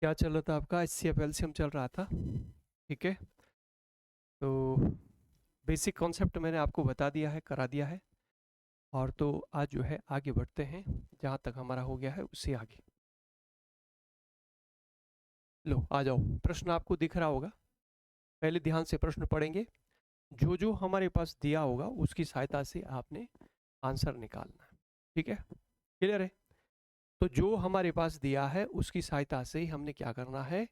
क्या चल रहा था आपका? HCF एलसीएम चल रहा था। ठीक है, तो बेसिक कॉन्सेप्ट मैंने आपको बता दिया है, करा दिया है। और तो आज जो है आगे बढ़ते हैं, जहाँ तक हमारा हो गया है उससे आगे। लो आ जाओ, प्रश्न आपको दिख रहा होगा। पहले ध्यान से प्रश्न पढ़ेंगे। जो जो हमारे पास दिया होगा उसकी सहायता से आपने आंसर निकालना है। ठीक है, क्लियर है? तो जो हमारे पास दिया है उसकी सहायता से हमने क्या करना है?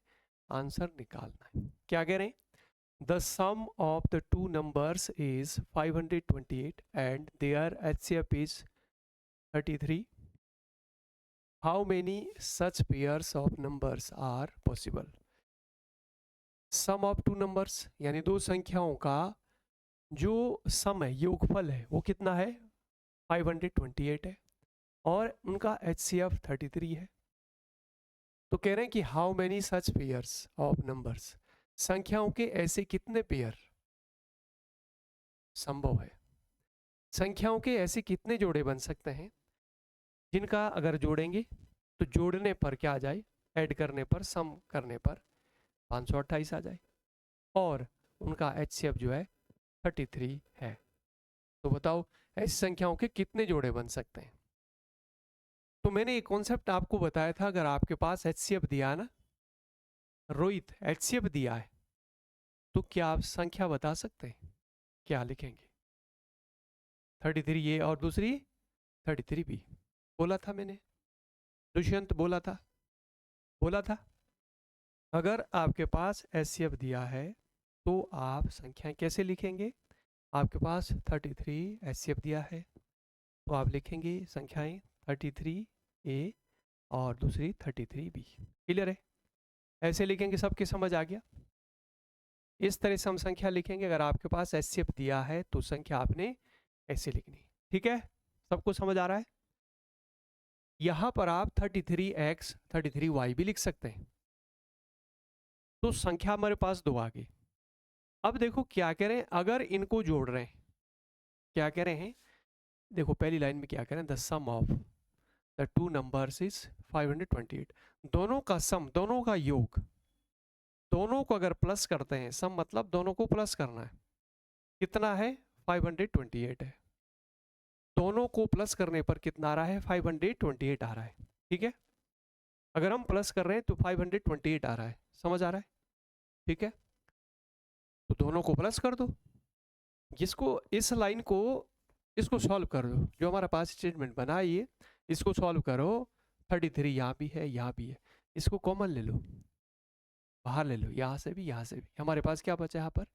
आंसर निकालना है। क्या कह रहे हैं? The sum of the two numbers is 528 and their HCF is 33. How many such pairs of numbers are possible? Sum of two numbers यानी दो संख्याओं का जो सम है, योगफल है, वो कितना है? 528 है और उनका HCF 33 है। तो कह रहे हैं कि how many such pairs of numbers, संख्याओं के ऐसे कितने पेयर संभव है, संख्याओं के ऐसे कितने जोड़े बन सकते हैं जिनका अगर जोड़ेंगे तो जोड़ने पर क्या आ जाए, ऐड करने पर, सम करने पर 528 आ जाए और उनका HCF जो है 33 है। तो बताओ ऐसी संख्याओं के कितने जोड़े बन सकते हैं? तो मैंने ये कॉन्सेप्ट आपको बताया था, अगर आपके पास HCF दिया है ना, रोहित HCF दिया है, तो क्या आप संख्या बता सकते हैं? क्या लिखेंगे? 33 ये और दूसरी 33 भी। बोला था मैंने, दुष्यंत बोला था, बोला था। अगर आपके पास HCF दिया है तो आप संख्याएं कैसे लिखेंगे? आपके पास 33 HCF दिया है तो आप लिखेंगे संख्याएं 33A और दूसरी 33B। क्लियर है? ऐसे लिखेंगे, सबके समझ आ गया? इस तरह से हम संख्या लिखेंगे। अगर आपके पास HCF दिया है तो संख्या आपने ऐसे लिखनी। ठीक है, सबको समझ आ रहा है? यहां पर आप 33X 33Y भी लिख सकते हैं। तो संख्या हमारे पास दो आ गई। अब देखो क्या कह रहे हैं, अगर इनको जोड़ रहे हैं, क्या कह रहे हैं? देखो पहली लाइन में क्या कह रहे हैं? The sum of the two numbers is 528। दोनों का सम, दोनों का योग, दोनों को अगर प्लस करते हैं, सम मतलब दोनों को प्लस करना है, कितना है? 528 है। दोनों को प्लस करने पर कितना आ रहा है? 528 आ रहा है। ठीक है, अगर हम प्लस कर रहे हैं तो 528 आ रहा है। समझ आ रहा है? ठीक है, तो दोनों को प्लस कर दो। इसको, इस लाइन को, इसको सॉल्व कर दो। जो हमारा पास स्टेटमेंट बना है ये, इसको सॉल्व करो। 33 यहाँ भी है, यहाँ भी है, इसको कॉमन ले लो, बाहर ले लो, यहाँ से भी, यहाँ से भी। हमारे पास क्या बचा यहाँ पर?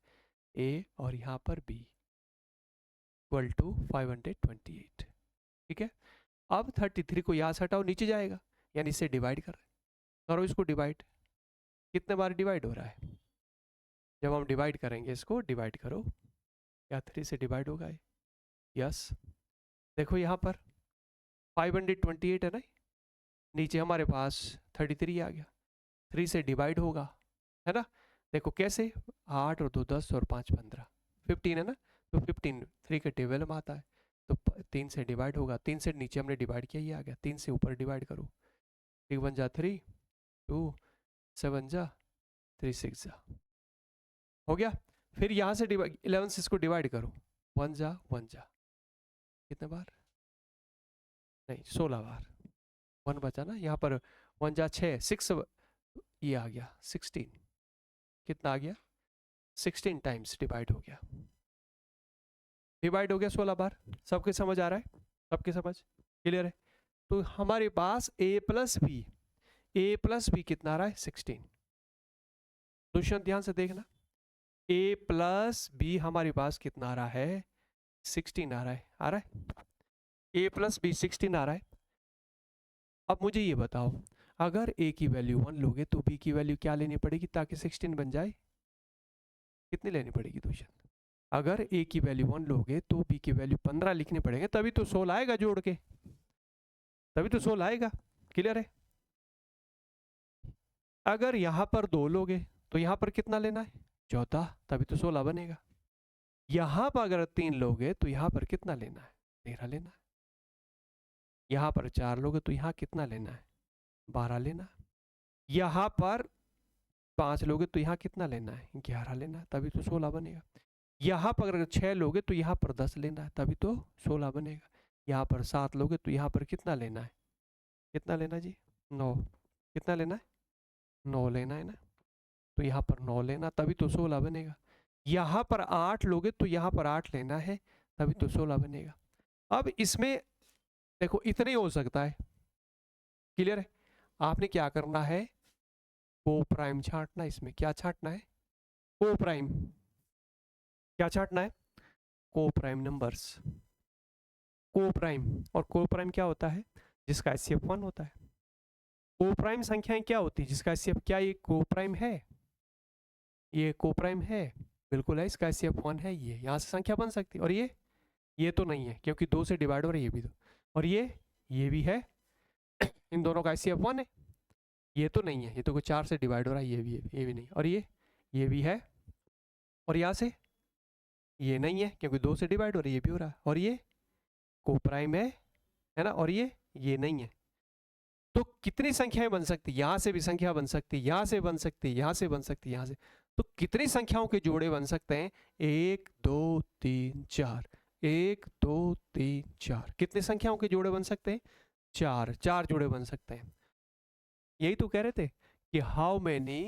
A और यहाँ पर B इक्वल टू 528। ठीक है, अब 33 को यहाँ से हटाओ, नीचे जाएगा, यानी इसे डिवाइड करो इसको डिवाइड। कितने बार डिवाइड हो रहा है? जब हम डिवाइड करेंगे, इसको डिवाइड करो, क्या 3 से डिवाइड होगा? यस। देखो यहाँ पर 528 है ना, नीचे हमारे पास 33 आ गया, 3 से डिवाइड होगा, है ना? देखो कैसे, 8 और 2 10 और 5 15, 15 है ना, तो 15 3 के टेबल में आता है, तो 3 से डिवाइड होगा। 3 से नीचे हमने डिवाइड किया, ये आ गया। 3 से ऊपर डिवाइड करो, 3 1 जा 3, 2 7 जा 3 6 जा, हो गया। फिर यहाँ से 11 से इसको डिवाइड करो, 1 जा 1 जा, कितने बार? नहीं, 16 बार। 1 बचा ना यहाँ पर, 1 जा 6, 6, ये आ गया 16। कितना आ गया? 16 टाइम्स डिवाइड हो गया, डिवाइड हो गया 16 बार। सबके समझ आ रहा है? सबके समझ क्लियर है? तो हमारे पास a प्लस बी कितना आ रहा है? 16। दुष्यंत ध्यान से देखना, a प्लस बी हमारे पास कितना आ रहा है? 16 आ रहा है, आ रहा है? a प्लस बी 16 आ रहा है। अब मुझे ये बताओ, अगर a की वैल्यू 1 लोगे तो b की वैल्यू क्या लेनी पड़ेगी ताकि 16 बन जाए? कितनी लेनी पड़ेगी दुष्यंत? अगर a की वैल्यू 1 लोगे तो b की वैल्यू 15 लिखने पड़ेंगे, तभी तो 16 आएगा जोड़ के, तभी तो 16 आएगा। क्लियर है? अगर यहां पर 2 लोगे तो यहां पर कितना लेना है? 14, तभी तो 16 बनेगा। यहां पर अगर 3 लोगे तो यहां पर कितना लेना है? 13 लेना है। यहां पर 4 लोगे तो यहां कितना लेना है? 12 लेना है। यहाँ पर 5 लोगे तो यहाँ कितना लेना है, 11 लेना है, तभी तो 16 बनेगा। यहाँ पर अगर 6 लोगे तो यहाँ पर 10 लेना है, तभी तो 16 बनेगा। यहाँ पर 7 लोगे तो यहाँ पर कितना लेना है, कितना लेना है जी, 9। कितना लेना है, 9 लेना है ना, तो यहाँ पर 9 लेना, तभी तो 16 बनेगा। यहाँ पर 8 लोगे तो यहाँ पर 8 लेना है, तभी तो 16 बनेगा। अब इसमें देखो इतना ही हो सकता है, क्लियर है। आपने क्या करना है, को प्राइम छांटना, इसमें क्या छांटना है, को प्राइम, क्या छांटना है, को प्राइम नंबर्स, को प्राइम। और को प्राइम क्या होता है, जिसका एचसीएफ 1 होता है। को प्राइम संख्याएं क्या होती है, जिसका एचसीएफ, क्या ये को प्राइम है, ये को प्राइम है, बिल्कुल है, इसका एचसीएफ 1 है, ये यहाँ से संख्या बन सकती है। और ये तो नहीं है क्योंकि 2 से डिवाइड हो रहा है, ये भी तो, और ये भी है, इन दोनों का एचसीएफ 1 है। ये तो नहीं है, ये तो 4 से डिवाइड हो रहा है, ये भी नहीं, और ये भी है, और यहाँ से ये नहीं है क्योंकि 2 से डिवाइड हो रहा है, ये भी हो रहा है, और ये को प्राइम है ना, और ये नहीं है। तो कितनी संख्याएं बन सकती, यहाँ से भी संख्या बन सकती, यहाँ से बन सकती, यहाँ से बन सकती, यहाँ से, तो कितनी संख्याओं के जोड़े बन सकते हैं, 1 2 3 4, 1 2 3 4, कितनी संख्याओं के जोड़े बन सकते हैं, 4 जोड़े बन सकते हैं। यही तो कह रहे थे कि हाउ मैनी,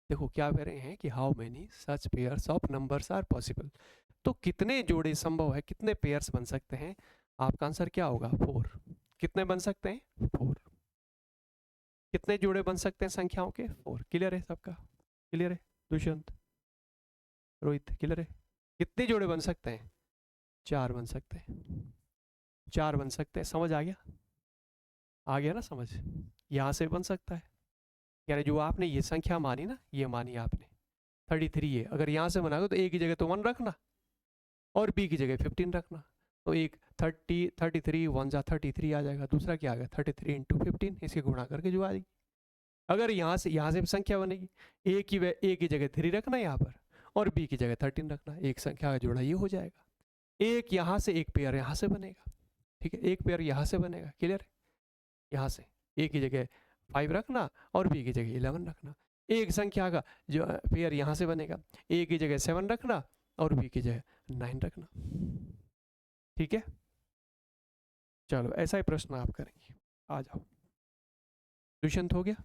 देखो क्या कह रहे हैं कि how many such pairs of numbers are possible, तो कितने जोड़े संभव है, कितने पेयर्स बन सकते हैं, आपका आंसर क्या होगा, 4। कितने बन सकते हैं, 4। कितने जोड़े बन सकते हैं संख्याओं के, 4। क्लियर है सबका, क्लियर है, दुष्यंत, रोहित, क्लियर है। कितने जोड़े बन सकते हैं, 4 बन सकते हैं, 4 बन सकते हैं, समझ आ गया ना समझ। यहाँ से बन सकता है, यानी जो आपने ये संख्या मानी ना, ये मानी आपने 33 है, अगर यहाँ से बनाओगे तो ए की जगह तो 1 रखना और बी की जगह 15 रखना, तो एक 33 1 जा 33 आ जाएगा, दूसरा क्या आ गया 33 इंटू 15, इसके गुणा करके जो आ जाएगी। अगर यहाँ से संख्या बनेगी, ए की जगह 3 रखना यहाँ पर और बी की जगह 13 रखना, एक संख्या का जोड़ा ये हो जाएगा। एक यहाँ से एक पेयर यहाँ से बनेगा, ठीक है, एक पेयर यहाँ से बनेगा, क्लियर है। यहाँ से ए की जगह 5 रखना और बी की जगह 11 रखना, एक संख्या का जो पेयर यहाँ से बनेगा, ए की जगह 7 रखना और बी की जगह 9 रखना, ठीक है। चलो ऐसा ही प्रश्न आप करेंगे, आ जाओ। दुष्यंत हो गया,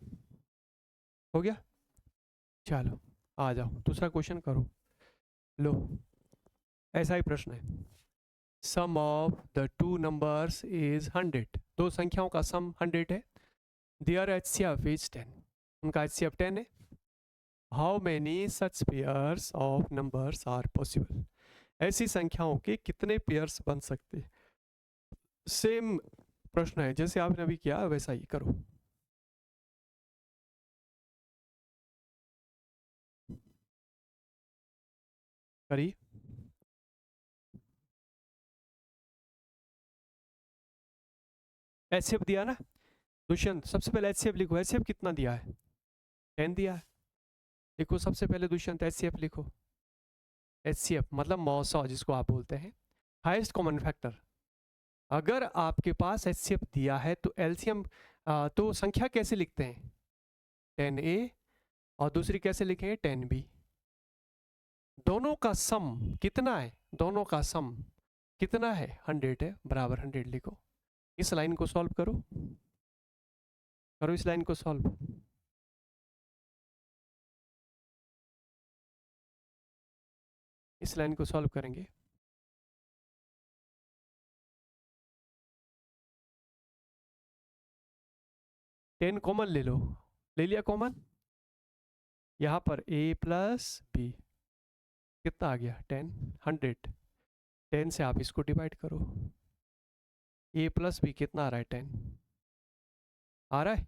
हो गया, चलो आ जाओ दूसरा क्वेश्चन करो। लो ऐसा ही प्रश्न है, sum of the two numbers is 100, दो संख्याओं का सम 100 है, देयर एचसीएफ इज 10, उनका एचसीएफ 10 है, how many such pairs of numbers are possible, ऐसी संख्याओं के कितने पेयर्स बन सकते हैं। सेम प्रश्न है जैसे आपने अभी किया वैसा ही करो। करिए, एचसीएफ दिया ना दुष्यंत, सबसे पहले एचसीएफ लिखो, एचसीएफ कितना दिया है, 10 दिया है, लिखो सबसे पहले दुष्यंत एचसीएफ लिखो। एचसीएफ मतलब मौसा जिसको आप बोलते हैं, हाईएस्ट कॉमन फैक्टर। अगर आपके पास एचसीएफ दिया है तो एलसीएम, तो संख्या कैसे लिखते हैं, 10a और दूसरी कैसे लिखेंगे 10b, दोनों का सम कितना है, दोनों का सम कितना है 100 है, बराबर 100 लिखो। इस लाइन को सॉल्व करो, करो इस लाइन को सॉल्व, इस लाइन को सॉल्व करेंगे। टेन कॉमन ले लो, ले लिया कॉमन, यहाँ पर a प्लस बी कितना आ गया 10, 100, 10 से आप इसको डिवाइड करो, a प्लस बी कितना आ रहा है 10 आ रहा है,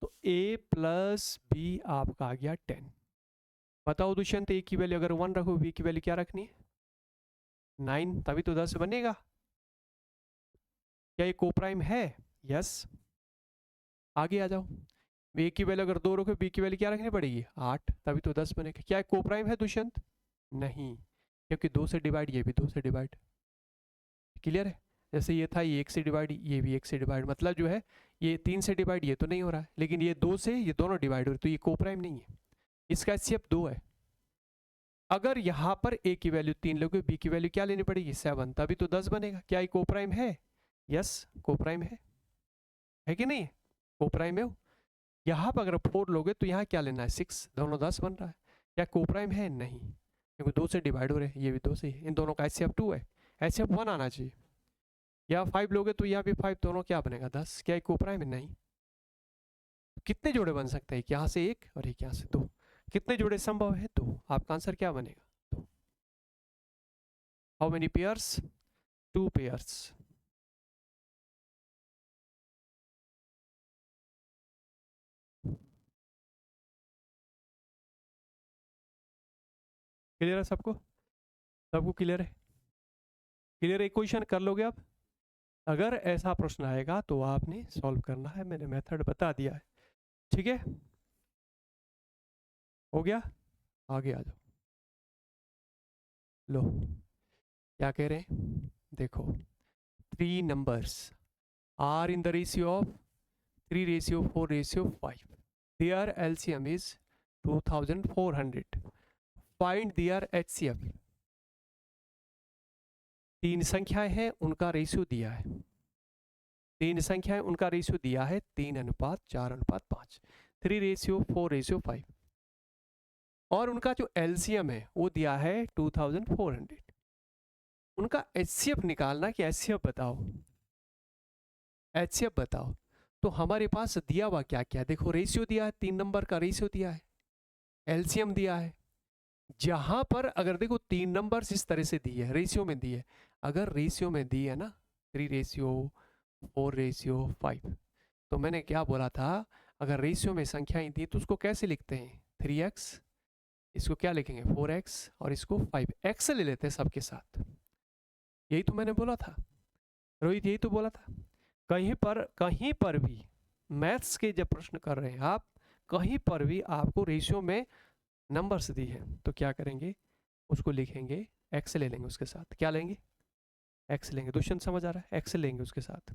तो a प्लस बी आपका आ गया 10। बताओ दुष्यंत, a की वैल्यू अगर 1 रखो, b की वैल्यू क्या रखनी है 9, तभी तो 10 बनेगा। क्या ये कोप्राइम है, यस, आगे आ जाओ। a की वैल्यू अगर 2 रखो, b की वैल्यू क्या रखनी पड़ेगी 8, तभी तो 10 बनेगा। क्या कोप्राइम है दुष्यंत, नहीं, क्योंकि 2 से डिवाइड, ये भी 2 से डिवाइड, क्लियर है। जैसे ये था, ये 1 से डिवाइड, ये भी 1 से डिवाइड, मतलब जो है ये 3 से डिवाइड, ये तो नहीं हो रहा है, लेकिन ये 2 से ये दोनों डिवाइड हो रहे हैं, तो ये कोप्राइम नहीं है, इसका HCF 2 है। अगर यहाँ पर A की वैल्यू 3 लोगे, B की वैल्यू क्या लेनी पड़ेगी 7, तभी तो 10 बनेगा। क्या ये कोप्राइम है? यस कोप्राइम है कि नहीं है? कोप्राइम है। यहाँ पर अगर 4 लोगे तो यहाँ क्या लेना है 6, दोनों 10 बन रहा है। क्या कोप्राइम है? नहीं, क्योंकि 2 से डिवाइड हो रहे हैं, ये भी 2 से है, इन दोनों का HCF 2 है, HCF 1 आना चाहिए। या 5 लोगे तो यहाँ भी 5, दोनों क्या बनेगा 10। क्या एक कोप्राइम है? नहीं। कितने जोड़े बन सकते हैं? यहाँ से 1 और एक यहाँ से 2। कितने जोड़े संभव है? 2। आपका आंसर क्या बनेगा? 2। How many pairs? 2 pairs. Clear है सबको? सबको क्लियर है? क्लियर है? क्वेश्चन कर लोगे आप? अगर ऐसा प्रश्न आएगा तो आपने सॉल्व करना है, मैंने मेथड बता दिया है, ठीक है? हो गया? आगे आ जाओ। लो क्या कह रहे हैं, देखो 3 numbers are in the ratio of 3:4:5. Their LCM is 2400. Find their HCF. 3 संख्याएं हैं, उनका रेशियो दिया है। 3 संख्याएं, उनका रेशियो दिया है 3:4:5, 3:4:5, और उनका जो LCM है वो दिया है 2400। उनका HCF निकालना कि HCF बताओ, HCF बताओ। तो हमारे पास दिया हुआ क्या क्या है, देखो रेशियो दिया है, 3 नंबर का रेशियो दिया है, LCM दिया है। जहां पर अगर देखो 3 नंबर्स इस तरह से दिए है, रेशियो में दिए, अगर रेशियो में दी है ना 3:4:5, तो मैंने क्या बोला था, अगर रेशियो में संख्याएं दी तो उसको कैसे लिखते हैं 3x, इसको क्या लिखेंगे 4x, और इसको 5x ले लेते हैं सबके साथ। यही तो मैंने बोला था रोहित, यही तो बोला था। कहीं पर भी मैथ्स के जब प्रश्न कर रहे हैं आप, कहीं पर भी आपको रेशियो में नंबर्स दी है तो क्या करेंगे, उसको लिखेंगे, एक्स ले लेंगे उसके साथ। क्या लेंगे? एक्स लेंगे। दुष्यंत समझ आ रहा है? एक्स लेंगे उसके साथ।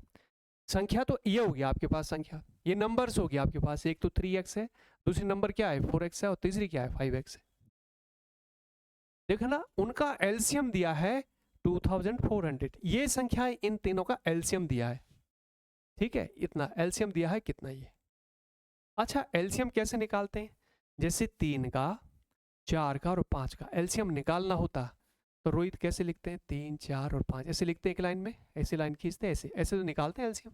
संख्या तो ये हो गया आपके पास, संख्या ये नंबर्स हो गया आपके पास, एक तो 3x है, दूसरी नंबर क्या है 4x है, और तीसरी क्या है 5x है। देखो ना, उनका एलसीएम दिया है 2400, ये संख्या इन तीनों का एलसीएम दिया है, ठीक है, इतना एलसीएम दिया है, कितना ये। अच्छा एलसीएम कैसे निकालते हैं, जैसे 3 का, 4 का और 5 का एलसीएम निकालना होता तो रोहित कैसे लिखते हैं, 3, 4 और 5 ऐसे लिखते हैं एक लाइन में, ऐसे लाइन खींचते हैं, ऐसे ऐसे तो निकालते हैं एलसीएम,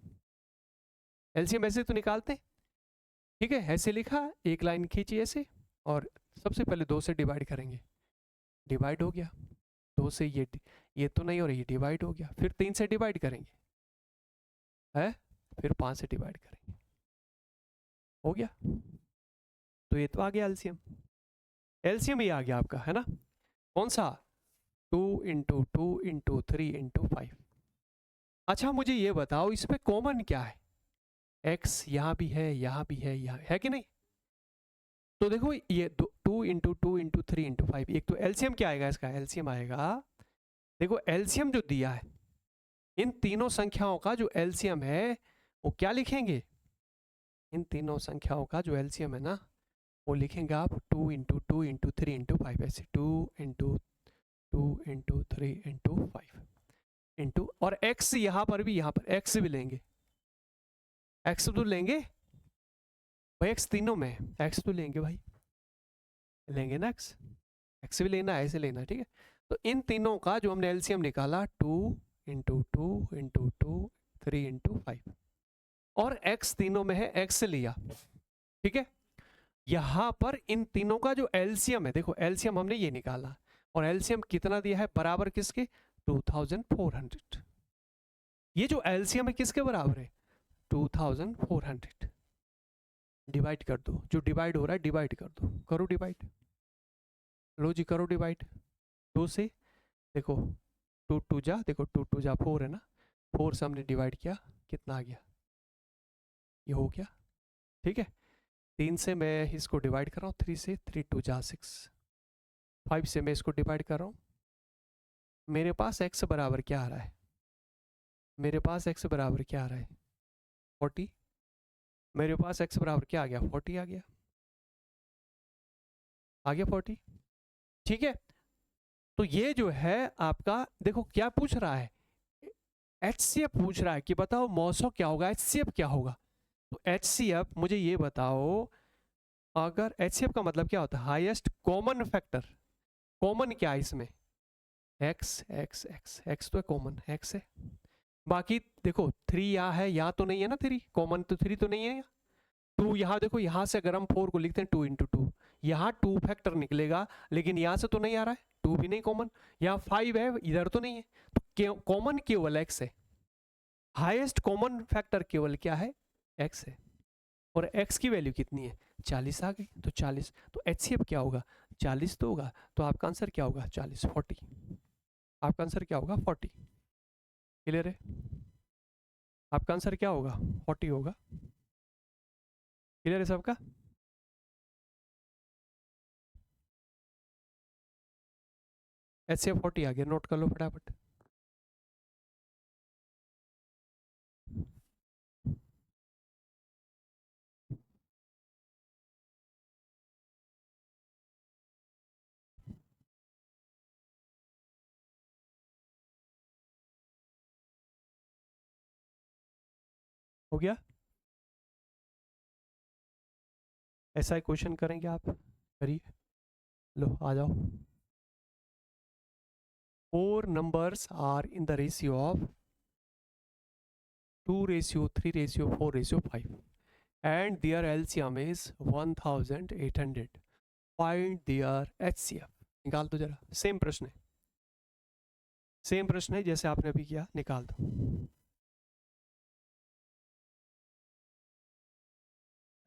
एलसीएम ऐसे तो निकालते हैं, ठीक है। ऐसे लिखा, एक लाइन खींची ऐसे, और सबसे पहले 2 से डिवाइड करेंगे, डिवाइड हो गया, 2 से ये तो नहीं हो रही, डिवाइड हो गया, फिर 3 से डिवाइड करेंगे है, फिर 5 से डिवाइड करेंगे, हो गया। तो ये तो आ गया एलसीएम, एलसीएम ही आ गया आपका, है ना। कौन सा? 2 × 2 × 3 × 5। अच्छा मुझे ये बताओ इसमें कॉमन क्या है, x यहाँ भी है, यहाँ भी है, यहाँ है कि नहीं। तो देखो ये 2 × 2 × 3 × 5, एक तो एलसीएम क्या आएगा, इसका एलसीएम आएगा, देखो एलसीएम जो दिया है इन तीनों संख्याओं का जो एलसीएम है वो क्या लिखेंगे, इन तीनों संख्याओं का जो एलसीएम है ना वो लिखेंगे आप 2 × 2 × 3 × 5, ऐसे 2 × 2 × 3 × 5 इंटू, और x यहाँ पर भी, यहाँ पर x भी लेंगे, x तो लेंगे भाई, x तीनों में x तो लेंगे भाई, लेंगे ना x भी लेना है, ऐसे लेना, ठीक है। तो इन तीनों का जो हमने एलसीएम निकाला 2 × 2 × 2 3 × 5, और x तीनों में है, x लिया, ठीक है। यहां पर इन तीनों का जो एलसीएम है, देखो एलसीएम हमने ये निकाला, और एलसीएम कितना दिया है, बराबर किसके, 2400। ये जो एलसीएम है किसके बराबर है, 2400। डिवाइड कर दो, जो डिवाइड हो रहा है डिवाइड कर दो, करो डिवाइड, लो जी करो डिवाइड, 2 से, देखो 2 2 जा, देखो 2 2 जा 4 है ना, 4 से हमने डिवाइड किया, कितना आ गया, ये हो गया, ठीक है। 3 से मैं इसको डिवाइड कर रहा हूँ, 3 से, 3 2 जा 6, 5 से मैं इसको डिवाइड कर रहा हूँ, मेरे पास x बराबर क्या आ रहा है, मेरे पास x बराबर क्या आ रहा है 40, मेरे पास x बराबर क्या आ गया 40 आ गया 40। ठीक है, तो ये जो है आपका देखो क्या पूछ रहा है, HCF पूछ रहा है कि बताओ मॉसो क्या होगा, HCF क्या होगा। तो HCF मुझे ये बताओ, अगर HCF का मतलब क्या होता है, हाईएस्ट कॉमन फैक्टर। कॉमन क्या है इसमें, x x x x तो है कॉमन, x है। बाकी देखो 3 यहाँ है, यहाँ तो नहीं है ना, 3 कॉमन तो 3 तो नहीं है। 2 यहाँ देखो, यहाँ से अगर हम 4 को लिखते हैं 2 इंटू 2, यहाँ 2 फैक्टर निकलेगा, लेकिन यहाँ से तो नहीं आ रहा है, 2 भी नहीं कॉमन। यहाँ 5 है, इधर तो नहीं है, तो कॉमन केवल x है। हाईएस्ट कॉमन फैक्टर केवल क्या है, x है। और x की वैल्यू कितनी है 40 आ गई, तो 40, तो HCF क्या होगा 40 तो होगा, तो आपका आंसर क्या होगा 40 40, आपका आंसर क्या होगा 40। क्लियर है, आपका आंसर क्या होगा 40 होगा। क्लियर है सबका। HCF 40 आ गया, नोट कर लो फटाफट। हो गया, ऐसा ही क्वेश्चन करेंगे आप, करिए। लो आ जाओ। 4 numbers are in the ratio of 2:3:4:5 and their LCM is 1800, find their HCF। निकाल दो जरा, सेम प्रश्न है, सेम प्रश्न है जैसे आपने अभी किया, निकाल दो।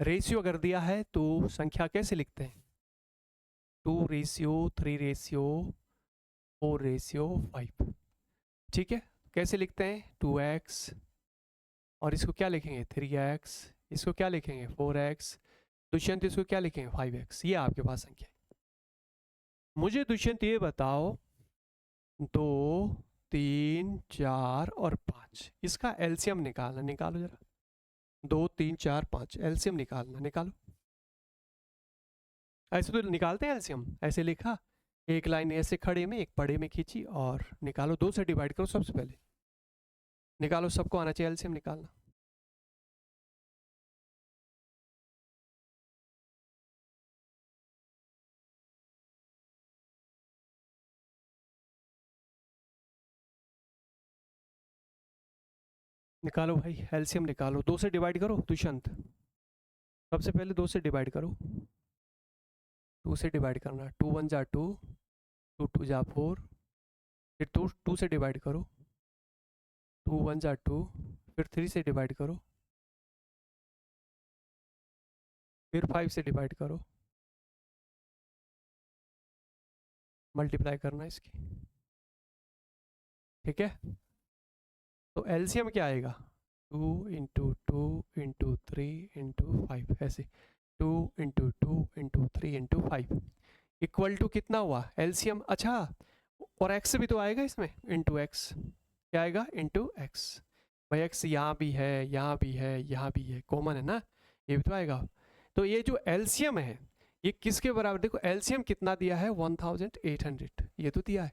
रेशियो अगर दिया है तो संख्या कैसे लिखते हैं, 2:3:4:5। ठीक है, कैसे लिखते हैं 2x, और इसको क्या लिखेंगे 3x, इसको क्या लिखेंगे 4x, दुष्यंत इसको क्या लिखेंगे 5x। ये आपके पास संख्या है। मुझे दुष्यंत ये बताओ 2 3 4 और 5, इसका एलसीएम निकालना, निकालो जरा। 2 3 4 5 एलसीएम निकालना, निकालो। ऐसे तो निकालते हैं एलसीएम, ऐसे लिखा, एक लाइन ऐसे खड़े में एक बड़े में खींची और निकालो, 2 से डिवाइड करो सबसे पहले, निकालो, सबको आना चाहिए एलसीएम निकालना। निकालो भाई एलसीएम निकालो, 2 से डिवाइड करो दुष्यंत, सबसे पहले 2 से डिवाइड करो, 2 से डिवाइड करना, 2 1 जा 2, 2 2 जा 4, फिर 2 से डिवाइड करो, 2 1 जा 2, फिर 3 से डिवाइड करो, फिर 5 से डिवाइड करो, मल्टीप्लाई करना इसकी। ठीक है, तो एलसीएम क्या आएगा 2 इंटू 2 इंटू 3 इंटू 5, ऐसे 2 into 2 into 3 into 5 equal to कितना हुआ एलसीएम। अच्छा, और एक्स भी तो आएगा इसमें, इंटू एक्स, क्या आएगा इंटू एक्स। भाई एक्स यहाँ भी है, यहाँ भी है, यहाँ भी है, कॉमन है ना, ये भी तो आएगा। तो ये जो एलसीएम है ये किसके बराबर, देखो एलसीएम कितना दिया है 1800, ये तो दिया है,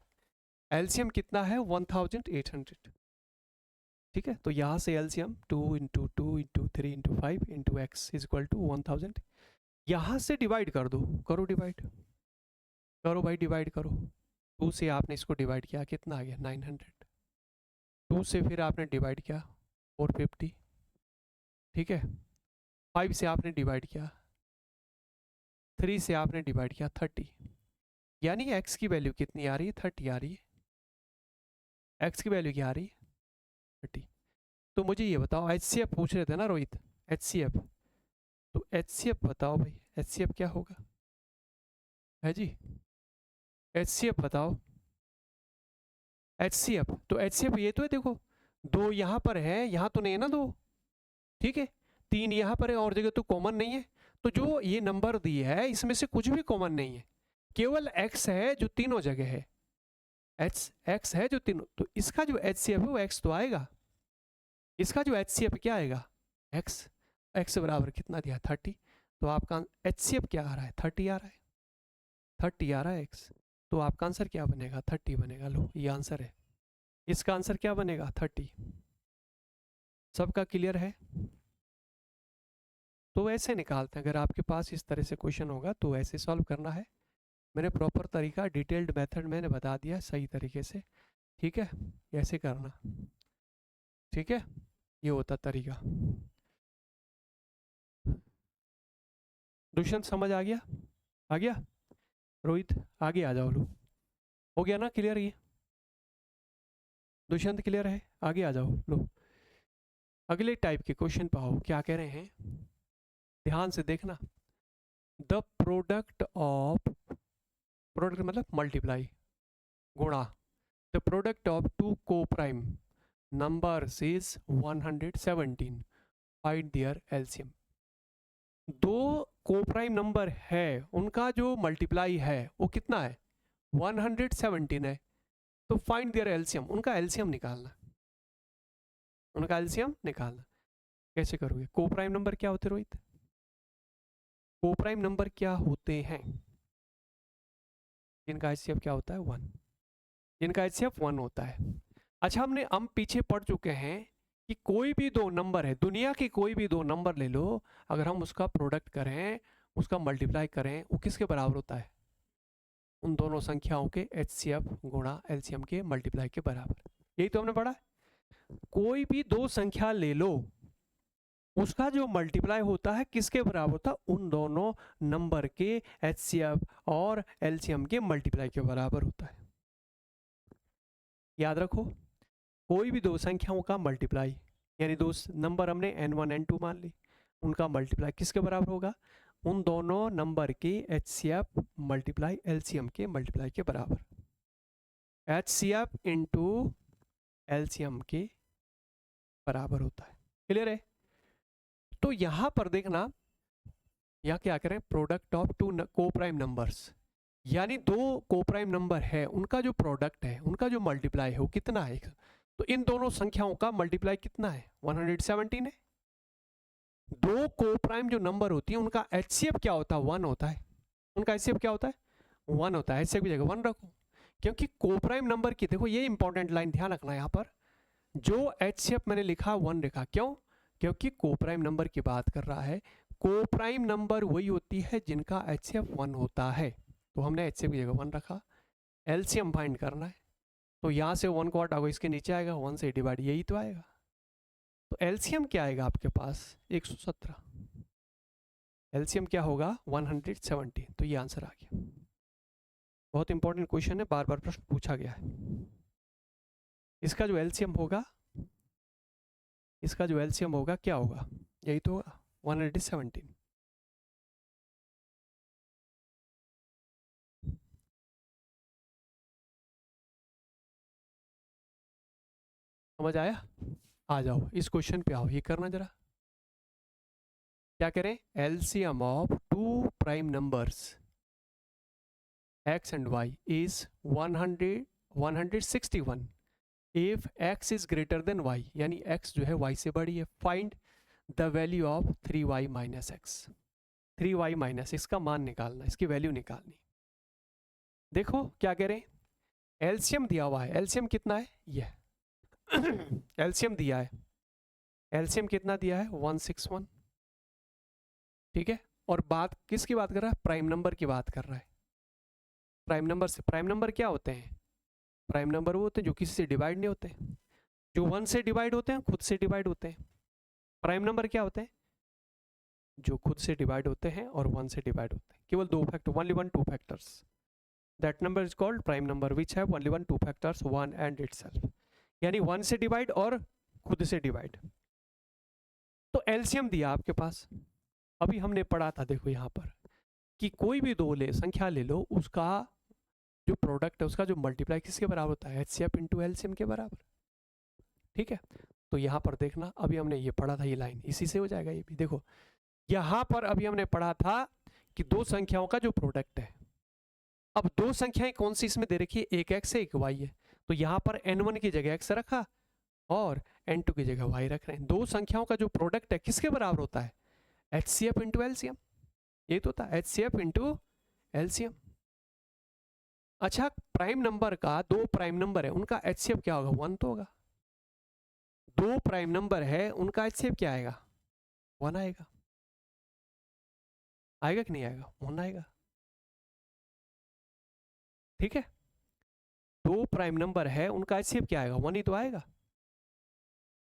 एलसीएम कितना है 1800। ठीक है, तो यहाँ से LCM 2 into 2 into 3 into 5 into x is equal to 1000। यहाँ से डिवाइड कर दो, करो डिवाइड, करो भाई डिवाइड करो। 2 से आपने इसको डिवाइड किया, कितना आ गया 900। 2 से फिर आपने डिवाइड किया 450। ठीक है, 5 से आपने डिवाइड किया, 3 से आपने डिवाइड किया 30, यानी एक्स की वैल्यू कितनी आ रही है 30 आ रही है। एक्स की वैल्यू क्या आ रही है 30। तो मुझे ये बताओ, HCF पूछ रहे थे ना रोहित, HCF, तो HCF बताओ भाई, HCF क्या होगा है जी, HCF बताओ। HCF तो HCF ये तो है, देखो 2 यहाँ पर है, यहाँ तो नहीं है ना 2, ठीक है, 3 यहाँ पर है और जगह तो कॉमन नहीं है। तो जो ये नंबर दिए है इसमें से कुछ भी कॉमन नहीं है, केवल x है जो तीनों जगह है, x है जो तीनों, तो इसका जो HCF है वो x तो आएगा। इसका जो HCF क्या आएगा, x बराबर कितना दिया 30, तो आपका HCF क्या आ रहा है 30 आ रहा है, 30 आ रहा है x, तो आपका आंसर क्या बनेगा 30 बनेगा। लो ये आंसर है, इसका आंसर क्या बनेगा 30। सबका क्लियर है? तो ऐसे निकालते हैं, अगर आपके पास इस तरह से क्वेश्चन होगा तो ऐसे सॉल्व करना है। मैंने प्रॉपर तरीका डिटेल्ड मेथड मैंने बता दिया सही तरीके से, ठीक है, ऐसे करना, ठीक है, ये होता तरीका। दुष्यंत समझ आ गया? आ गया? रोहित आगे आ जाओ, लो हो गया ना क्लियर? ये दुष्यंत क्लियर है? आगे आ जाओ, लो अगले टाइप के क्वेश्चन पाओ क्या कह रहे हैं, ध्यान से देखना। द प्रोडक्ट ऑफ, प्रोडक्ट मतलब मल्टीप्लाई, गुणा, the product of two coprime numbers is 117, find their LCM. दो को प्राइम नंबर है, उनका जो मल्टीप्लाई है वो कितना है 117 है, तो फाइंड देयर एलसीएम, उनका एलसीएम निकालना, उनका एलसीएम निकालना। कैसे करोगे? को प्राइम नंबर क्या होते रोहित? को प्राइम नंबर क्या होते हैं जिनका एचसीएफ क्या होता है 1, जिनका एचसीएफ 1 होता है। अच्छा हम पीछे पढ़ चुके हैं कि कोई भी दो नंबर है, दुनिया के कोई भी दो नंबर ले लो, अगर हम उसका प्रोडक्ट करें, उसका मल्टीप्लाई करें, वो किसके बराबर होता है? उन दोनों संख्याओं के एचसीएफ गुणा एलसीएम के मल्टीप्लाई के बराबर। यही तो हमने पढ़ा है। कोई भी दो संख्या ले लो, उसका जो मल्टीप्लाई होता है किसके बराबर होता है? उन दोनों नंबर के एचसीएफ और एलसीएम के मल्टीप्लाई के बराबर होता है। याद रखो, कोई भी दो संख्याओं का मल्टीप्लाई, यानी दो नंबर हमने n1 n2 मान ली, उनका मल्टीप्लाई किसके बराबर होगा? उन दोनों नंबर के एचसीएफ मल्टीप्लाई एलसीएम के मल्टीप्लाई के बराबर। एचसीएफ इंटू एलसीएम के बराबर होता है। क्लियर है? तो यहां पर देखना, यहां क्या करें, product of two coprime numbers, यानी दो को प्राइम नंबर है, उनका जो प्रोडक्ट है, उनका जो मल्टीप्लाई है वो कितना है? तो इन दोनों संख्याओं का मल्टीप्लाई कितना है 117 है। दो को प्राइम जो नंबर होती है उनका एचसीएफ क्या होता है 1 होता है, उनका एचसीएफ क्या होता है 1 होता है। एचसीएफ की जगह 1 रखो, क्योंकि को प्राइम नंबर की, देखो ये इंपॉर्टेंट लाइन ध्यान रखना, यहाँ पर जो एचसीएफ मैंने लिखा 1 लिखा, क्यों? क्योंकि को प्राइम नंबर की बात कर रहा है। को प्राइम नंबर वही होती है जिनका एचसीएफ 1 होता है, तो हमने एचसीएफ की जगह 1 रखा। एलसीएम फाइंड करना है, तो यहाँ से 1 को हटाओ, इसके नीचे आएगा 1 से डिवाइड, यही तो आएगा। तो एलसीएम क्या आएगा आपके पास 117, एलसीएम क्या होगा 170, तो ये आंसर आ गया। बहुत इंपॉर्टेंट क्वेश्चन है, बार बार प्रश्न पूछा गया है। इसका जो एलसीएम होगा, इसका जो एलसीएम होगा क्या होगा? यही तो होगा 117। समझ आया? आ जाओ इस क्वेश्चन पे आओ, ये करना जरा। क्या करें? LCM of two prime numbers x and y is 161 if x is greater than y, यानी x जो है y से बड़ी है। Find the value of 3y minus x, 3y minus x का मान निकालना, इसकी वैल्यू निकालनी। देखो क्या कह रहे हैं, एलसीएम दिया हुआ है, एलसीएम कितना है ये एलसीएम दिया है, एलसीएम कितना दिया है 161, ठीक है। और बात किसकी बात कर रहा है? प्राइम नंबर की बात कर रहा है। प्राइम नंबर से, प्राइम नंबर क्या होते हैं? प्राइम नंबर वो होते हैं जो किसी से डिवाइड नहीं होते, जो 1 से डिवाइड होते हैं, खुद से डिवाइड होते हैं। प्राइम नंबर क्या होते हैं? जो खुद से डिवाइड होते हैं और 1 से डिवाइड होते हैं, केवल दो factor, only 1 2 factors, that number is called prime number which have only 1 2 factors 1 and itself, यानी 1 से डिवाइड और खुद से डिवाइड। तो एलसीएम दिया आपके पास, अभी हमने पढ़ा था, देखो यहाँ पर कि कोई भी दो संख्या ले लो, उसका जो प्रोडक्ट है, उसका जो मल्टीप्लाई किसके बराबर होता है? एचसीएफ इंटू एलसीएम के बराबर, ठीक है। तो यहाँ पर देखना, अभी हमने ये पढ़ा था, ये लाइन इसी से हो जाएगा ये भी। देखो यहाँ पर अभी हमने पढ़ा था कि दो संख्याओं का जो प्रोडक्ट है, अब दो संख्याएं कौन सी इसमें दे रखी है, एक x है एक y है, तो यहाँ पर n1 की जगह x रखा और n2 की जगह y रख रहे हैं। दो संख्याओं का जो प्रोडक्ट है किसके बराबर होता है? HCF into LCM. ये तो होता है HCF इंटू एलसीएम। अच्छा, प्राइम नंबर का, दो प्राइम नंबर है उनका HCF क्या होगा? 1 तो होगा। दो प्राइम नंबर है उनका HCF क्या आएगा? 1 आएगा। आएगा कि नहीं आएगा? 1 आएगा। ठीक है, दो प्राइम नंबर है उनका HCF क्या आएगा? 1 ही तो आएगा।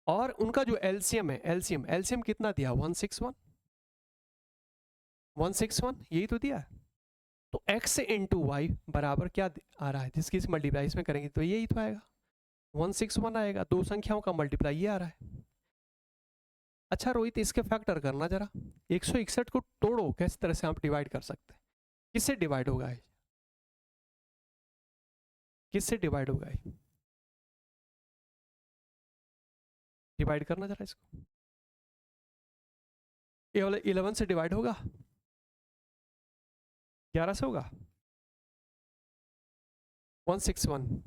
और उनका जो एलसीएम है, एलसीएम कितना दिया? 161। 161 यही तो दिया है। तो x इंटू वाई बराबर क्या आ रहा है? जिसकी इस मल्टीप्लाई इसमें करेंगे तो यही तो आएगा, 161 आएगा। दो संख्याओं का मल्टीप्लाई ये आ रहा है। अच्छा रोहित, इसके फैक्टर करना जरा। 161 को तोड़ो, किस तरह से आप डिवाइड कर सकते हैं? किससे डिवाइड होगा ये? किससे डिवाइड होगा ये? डिवाइड करना जरा इसको। ये वाला 11 से डिवाइड होगा, 11 से होगा। 161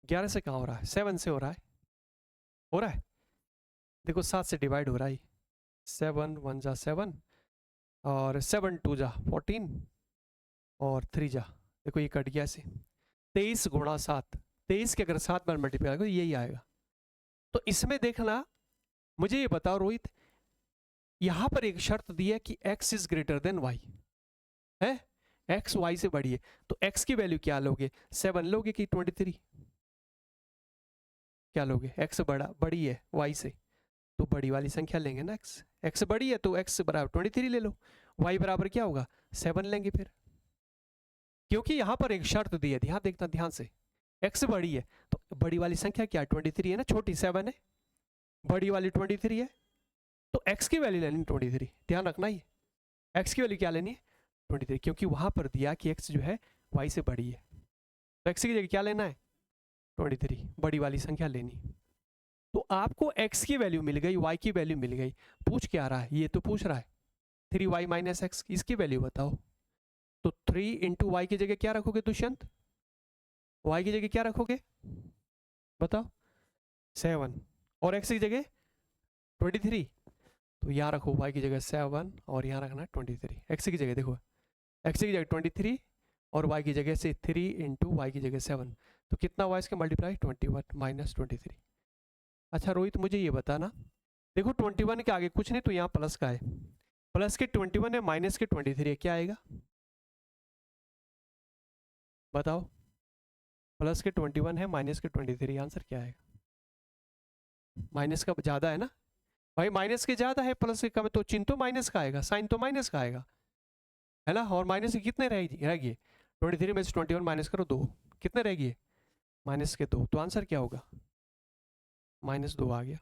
11 से कहाँ हो रहा है? 7 से हो रहा है। हो रहा है, देखो 7 से डिवाइड हो रहा है। 7 1 जा 7 और 7 2 जा 14 और 3 जा, देखो ये कट गया से। 23 गुणा 7, 23 के अगर 7 बार मल्टीप्लाई करो यही आएगा। तो इसमें देखना, मुझे ये बताओ रोहित, यहां पर एक शर्त दी है कि x is greater than y है, x y से बड़ी है। तो x की वैल्यू क्या लोगे? 7 लोगे कि 23? क्या लोगे? x बड़ी है y से तो बड़ी वाली संख्या लेंगे ना। x बड़ी है तो x बराबर 23 ले लो। y बराबर क्या होगा? 7 लेंगे फिर, क्योंकि यहां पर एक शर्त दी है, ध्यान देखना ध्यान से। x बड़ी है तो बड़ी वाली संख्या क्या है? 23 है ना, छोटी 7 है, बड़ी वाली 23 है, तो x की वैल्यू लेनी 23। ध्यान रखना, ये x की वैल्यू क्या लेनी है? 23, क्योंकि वहां पर दिया कि x जो है y से बड़ी है, तो x की जगह क्या लेना है? 23, बड़ी वाली संख्या लेनी। तो आपको x की वैल्यू मिल गई, y की वैल्यू मिल गई। पूछ क्या रहा है? ये तो पूछ रहा है 3y माइनस एक्स, इसकी वैल्यू बताओ। तो 3 इंटू वाई की जगह क्या रखोगे दुष्यंत? y की जगह क्या रखोगे बताओ? 7, और x की जगह 23, तो यहाँ रखो y की जगह 7 और यहाँ रखना 23। x की जगह देखो, x की जगह 23 और y की जगह से 3 इंटू वाई की जगह 7, तो कितना हुआ इसका मल्टीप्लाई? 21 माइनस 23। अच्छा रोहित मुझे ये बताना, देखो 21 के आगे कुछ नहीं तो यहाँ प्लस का है, प्लस के 21 है, माइनस के 23 है, क्या आएगा बताओ? प्लस के 21 है, माइनस के 23, आंसर क्या आएगा? माइनस का ज़्यादा है ना भाई, माइनस के ज़्यादा है, प्लस के कम है, तो चिन्ह तो माइनस का आएगा, साइन तो माइनस का आएगा, है ना। और माइनस के कितने रह गए? 23 में से 21 माइनस करो 2, कितने रह गए? माइनस के 2, तो आंसर क्या होगा? -2 आ गया।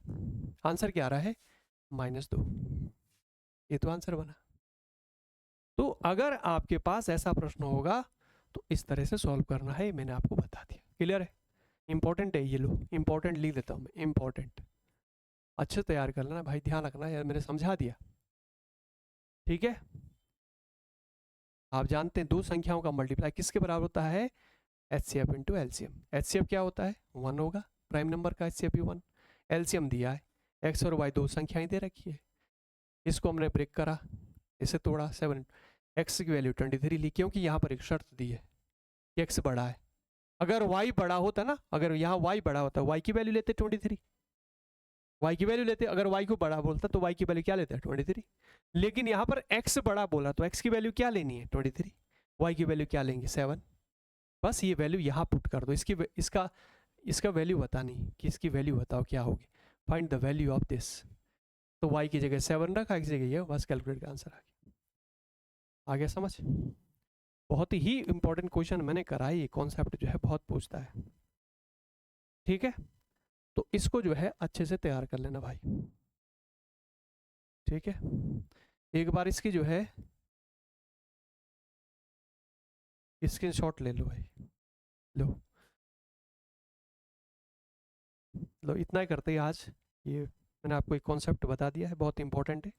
आंसर क्या आ रहा है? -2। ये तो आंसर बना। तो अगर आपके पास ऐसा प्रश्न होगा तो इस तरह से सॉल्व करना है, मैंने आपको बता दिया। क्लियर है? इंपॉर्टेंट है ये, लो इंपॉर्टेंट लिख देता हूँ मैं, इंपॉर्टेंट अच्छे से तैयार कर लेना भाई, ध्यान रखना यार, मैंने समझा दिया। ठीक है, आप जानते हैं दो संख्याओं का मल्टीप्लाई किसके बराबर होता है? HCF into LCM. HCF क्या होता है? 1 होगा, प्राइम नंबर का HCF भी 1। एलसीएम दिया है, x और y दो संख्याएं दे रखी है, इसको हमने ब्रेक करा, इसे तोड़ा, 7, x की वैल्यू 23 ली, क्योंकि यहाँ पर एक शर्त दी है कि x बड़ा है। अगर y बड़ा होता ना, अगर यहाँ y बड़ा होता, y की वैल्यू लेते 23, y की वैल्यू लेते, अगर y को बड़ा बोलता तो y की वैल्यू क्या लेता है? 23। लेकिन यहाँ पर x बड़ा बोला तो x की वैल्यू क्या लेनी है? 23। y की वैल्यू क्या लेंगे? 7। बस ये वैल्यू यहाँ पुट कर दो, इसका वैल्यू बतानी कि इसकी वैल्यू बताओ क्या होगी, find the value of this. तो y की जगह 7 रखा, x की जगह ये, बस कैलकुलेट का आंसर आ गया समझ? बहुत ही इंपॉर्टेंट क्वेश्चन मैंने करा है, ये कॉन्सेप्ट जो है बहुत पूछता है। ठीक है, तो इसको जो है अच्छे से तैयार कर लेना भाई। ठीक है, एक बार इसकी जो है स्क्रीनशॉट ले लो भाई, लो इतना ही करते हैं आज। ये मैंने आपको एक कॉन्सेप्ट बता दिया है, बहुत इंपॉर्टेंट है।